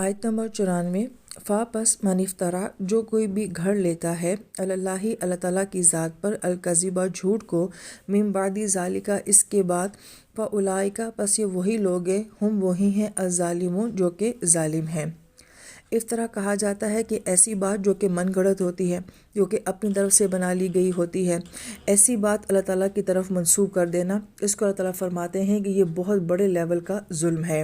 آیت نمبر 94 فا پس من افترا جو کوئی بھی گھڑ لیتا ہے اللہ اللہ تعالیٰ کی ذات پر الکذبہ جھوٹ کو من بعد ذالکا اس کے بعد فاولئک پس یہ وہی لوگ ہیں ہم وہی ہیں الظالمون جو کہ ظالم ہیں۔ افطرا کہا جاتا ہے کہ ایسی بات جو کہ من گھڑت ہوتی ہے، جو کہ اپنی طرف سے بنا لی گئی ہوتی ہے، ایسی بات اللہ تعالیٰ کی طرف منسوب کر دینا، اس کو اللہ تعالیٰ فرماتے ہیں کہ یہ بہت بڑے لیول کا ظلم ہے۔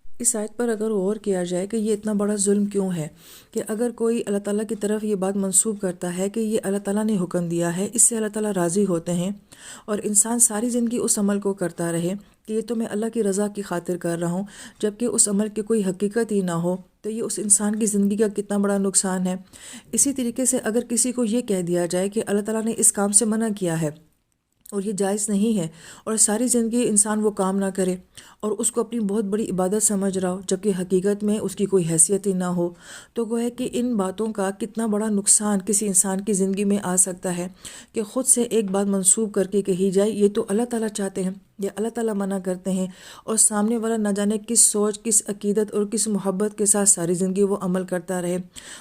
اس آیت پر اگر غور کیا جائے کہ یہ اتنا بڑا ظلم کیوں ہے کہ اگر کوئی اللہ تعالیٰ کی طرف یہ بات منسوب کرتا ہے کہ یہ اللہ تعالیٰ نے حکم دیا ہے، اس سے اللہ تعالیٰ راضی ہوتے ہیں، اور انسان ساری زندگی اس عمل کو کرتا رہے کہ یہ تو میں اللہ کی رضا کی خاطر کر رہا ہوں، جبکہ اس عمل کی کوئی حقیقت ہی نہ ہو، تو یہ اس انسان کی زندگی کا کتنا بڑا نقصان ہے۔ اسی طریقے سے اگر کسی کو یہ کہہ دیا جائے کہ اللہ تعالیٰ نے اس کام سے منع کیا ہے اور یہ جائز نہیں ہے، اور ساری زندگی انسان وہ کام نہ کرے اور اس کو اپنی بہت بڑی عبادت سمجھ رہا ہو، جبکہ حقیقت میں اس کی کوئی حیثیت ہی نہ ہو، تو گویا کہ ان باتوں کا کتنا بڑا نقصان کسی انسان کی زندگی میں آ سکتا ہے کہ خود سے ایک بات منسوب کر کے کہی جائے یہ تو اللہ تعالیٰ چاہتے ہیں، یہ اللہ تعالیٰ منع کرتے ہیں، اور سامنے والا نہ جانے کس سوچ، کس عقیدت اور کس محبت کے ساتھ ساری زندگی وہ عمل کرتا رہے۔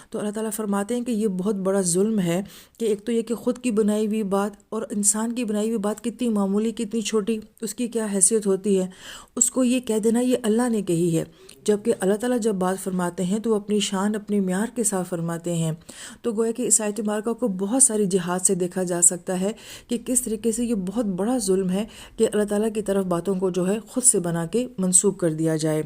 تو اللہ تعالیٰ فرماتے ہیں کہ یہ بہت بڑا ظلم ہے کہ ایک تو یہ کہ خود کی بنائی ہوئی بات اور انسان کی بنائی ہوئی بات کتنی معمولی، کتنی چھوٹی، اس کی کیا حیثیت ہوتی ہے، اس کو یہ کہہ دینا یہ اللہ نے کہی ہے، جبکہ اللہ تعالیٰ جب بات فرماتے ہیں تو وہ اپنی شان، اپنے معیار کے ساتھ فرماتے ہیں۔ تو گویا کہ اس آیت مبارکہ کو بہت ساری جہات سے دیکھا جا سکتا ہے کہ کس طریقے سے یہ بہت بڑا ظلم ہے کہ اللہ تعالیٰ کی طرف باتوں کو جو ہے خود سے بنا کے منسوب کر دیا جائے۔